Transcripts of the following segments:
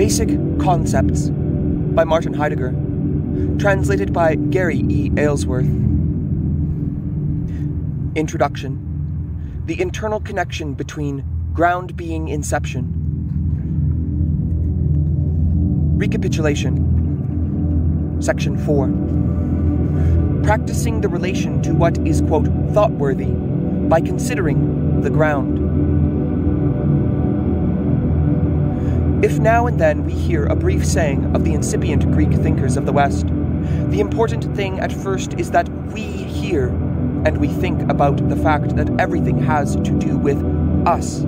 Basic Concepts by Martin Heidegger, translated by Gary E. Aylesworth. Introduction. The internal connection between Ground-Being-Inception. Recapitulation. Section 4. Practicing the relation to what is, quote, thought-worthy by considering the ground. If now and then we hear a brief saying of the incipient Greek thinkers of the West, the important thing at first is that we hear and we think about the fact that everything has to do with us.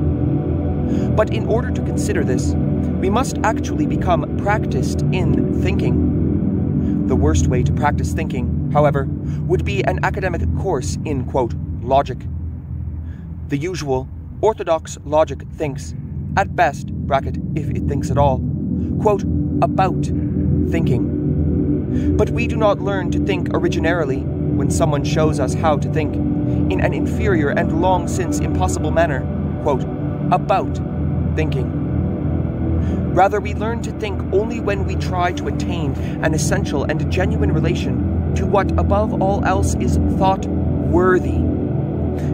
But in order to consider this, we must actually become practiced in thinking. The worst way to practice thinking, however, would be an academic course in, quote, logic. The usual, orthodox logic thinks, at best, bracket, if it thinks at all, quote, about thinking. But we do not learn to think originarily when someone shows us how to think, in an inferior and long since impossible manner, quote, about thinking. Rather, we learn to think only when we try to attain an essential and genuine relation to what above all else is thought-worthy.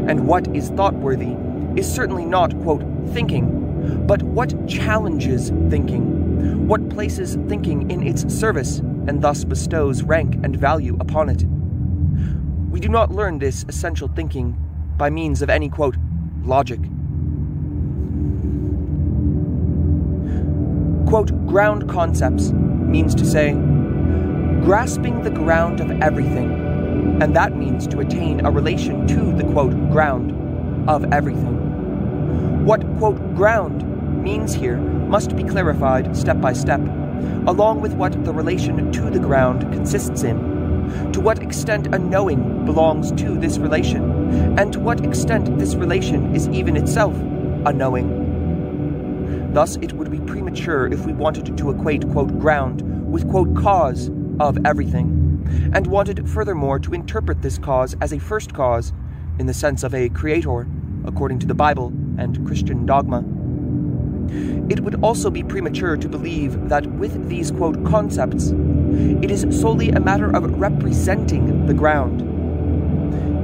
And what is thought-worthy is certainly not, quote, thinking, but what challenges thinking, what places thinking in its service, and thus bestows rank and value upon it. We do not learn this essential thinking by means of any, quote, logic. Quote, ground concepts means to say, grasping the ground of everything, and that means to attain a relation to the, quote, ground of everything. What, quote, ground means here must be clarified step by step, along with what the relation to the ground consists in, to what extent a knowing belongs to this relation, and to what extent this relation is even itself a knowing. Thus, it would be premature if we wanted to equate, quote, ground with, quote, cause of everything, and wanted furthermore to interpret this cause as a first cause, in the sense of a creator, according to the Bible and Christian dogma. It would also be premature to believe that with these, quote, concepts, it is solely a matter of representing the ground.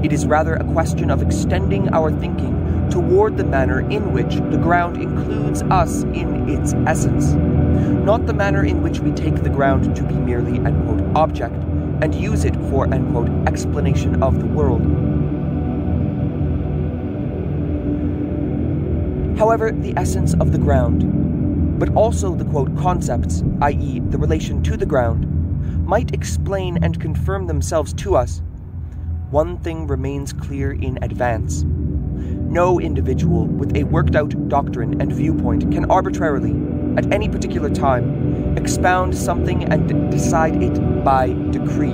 It is rather a question of extending our thinking toward the manner in which the ground includes us in its essence, not the manner in which we take the ground to be merely an, quote, object, and use it for an, quote, explanation of the world. However, the essence of the ground, but also the, quote, concepts, i.e. the relation to the ground, might explain and confirm themselves to us, one thing remains clear in advance. No individual with a worked-out doctrine and viewpoint can arbitrarily, at any particular time, expound something and decide it by decree.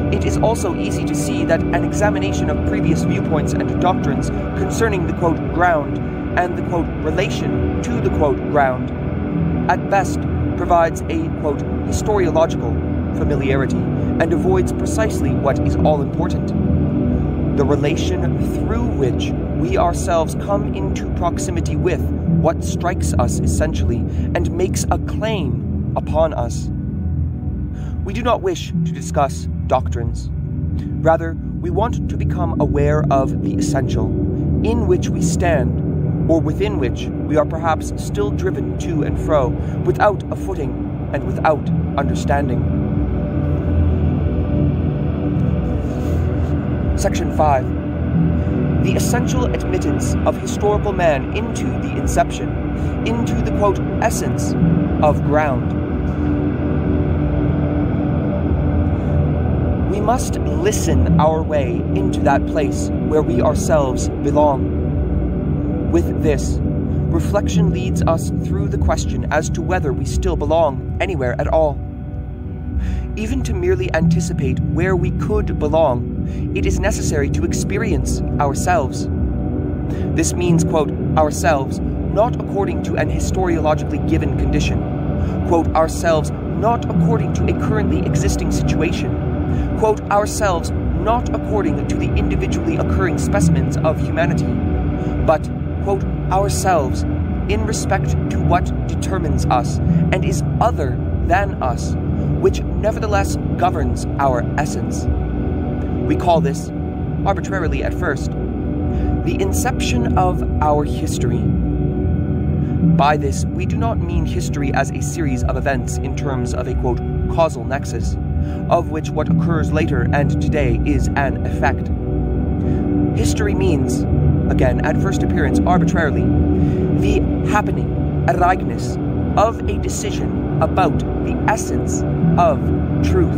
It is also easy to see that an examination of previous viewpoints and doctrines concerning the, quote, ground and the, quote, relation to the, quote, ground, at best provides a, quote, historiological familiarity and avoids precisely what is all-important: the relation through which we ourselves come into proximity with what strikes us essentially and makes a claim upon us. We do not wish to discuss doctrines. Rather, we want to become aware of the essential, in which we stand, or within which we are perhaps still driven to and fro, without a footing and without understanding. Section 5. The essential admittance of historical man into the inception, into the, quote, essence of ground. We must listen our way into that place where we ourselves belong. With this, reflection leads us through the question as to whether we still belong anywhere at all. Even to merely anticipate where we could belong, it is necessary to experience ourselves. This means, quote, ourselves, not according to an historiologically given condition, quote, ourselves not according to a currently existing situation, quote, ourselves not according to the individually occurring specimens of humanity, but, quote, ourselves in respect to what determines us and is other than us, which nevertheless governs our essence. We call this, arbitrarily at first, the inception of our history. By this, we do not mean history as a series of events in terms of a, quote, causal nexus, of which what occurs later and today is an effect. History means, again at first appearance arbitrarily, the happening, ereignis, of a decision about the essence of truth.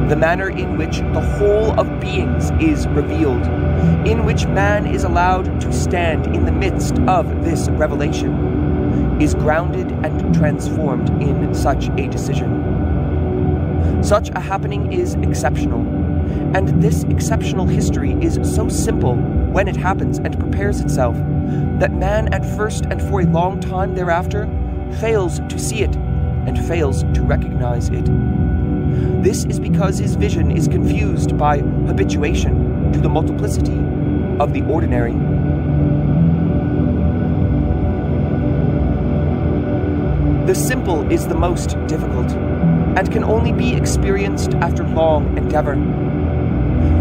The manner in which the whole of beings is revealed, in which man is allowed to stand in the midst of this revelation, is grounded and transformed in such a decision. Such a happening is exceptional, and this exceptional history is so simple when it happens and prepares itself, that man at first and for a long time thereafter fails to see it and fails to recognize it. This is because his vision is confused by habituation to the multiplicity of the ordinary. The simple is the most difficult, and can only be experienced after long endeavor.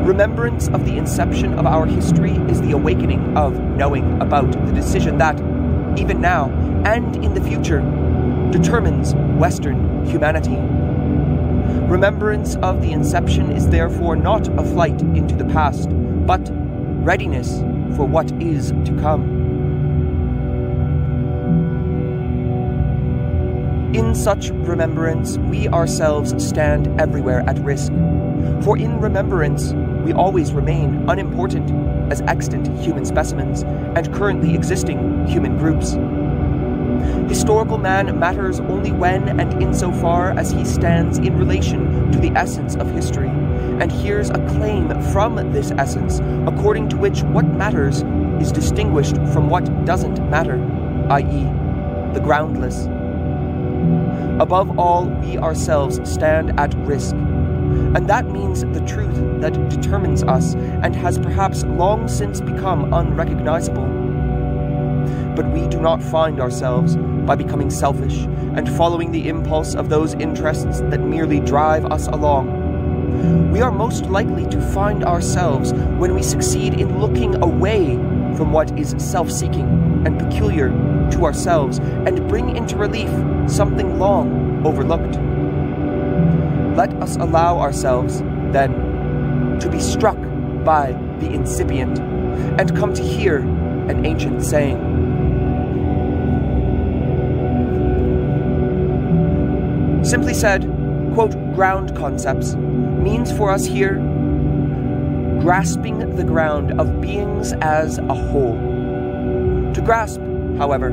Remembrance of the inception of our history is the awakening of knowing about the decision that, even now and in the future, determines Western humanity. Remembrance of the inception is therefore not a flight into the past, but readiness for what is to come. In such remembrance, we ourselves stand everywhere at risk, for in remembrance, we always remain unimportant as extant human specimens and currently existing human groups. Historical man matters only when and insofar as he stands in relation to the essence of history, and hears a claim from this essence, according to which what matters is distinguished from what doesn't matter, i.e., the groundless. Above all, we ourselves stand at risk, and that means the truth that determines us and has perhaps long since become unrecognizable. But we do not find ourselves by becoming selfish and following the impulse of those interests that merely drive us along. We are most likely to find ourselves when we succeed in looking away from what is self-seeking and peculiar to ourselves and bring into relief something long overlooked. Let us allow ourselves, then, to be struck by the incipient and come to hear an ancient saying. Simply said, quote, ground concepts means for us here grasping the ground of beings as a whole. To grasp, however,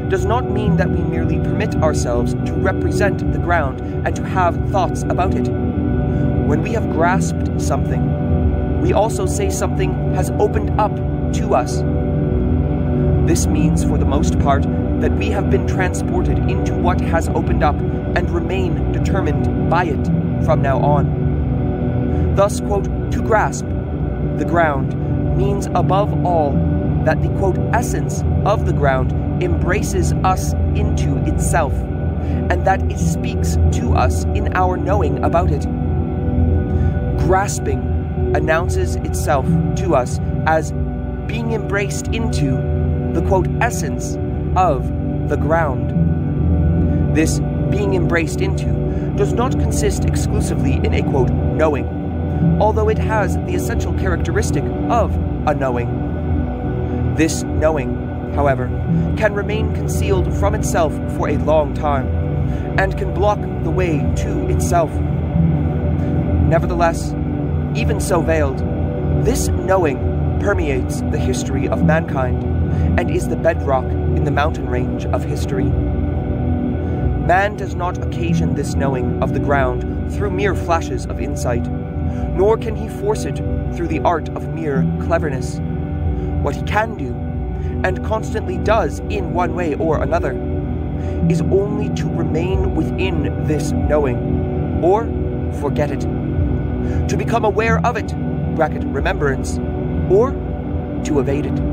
does not mean that we merely permit ourselves to represent the ground and to have thoughts about it. When we have grasped something, we also say something has opened up to us. This means, for the most part, that we have been transported into what has opened up and remain determined by it from now on. Thus, quote, to grasp the ground means above all that the, quote, essence of the ground embraces us into itself, and that it speaks to us in our knowing about it. Grasping announces itself to us as being embraced into the, quote, essence of the ground. This being embraced into does not consist exclusively in a, quote, knowing, although it has the essential characteristic of a knowing. This knowing, however, can remain concealed from itself for a long time, and can block the way to itself. Nevertheless, even so veiled, this knowing permeates the history of mankind, and is the bedrock in the mountain range of history. Man does not occasion this knowing of the ground through mere flashes of insight, nor can he force it through the art of mere cleverness. What he can do, and constantly does in one way or another, is only to remain within this knowing, or forget it, to become aware of it, bracket remembrance, or to evade it.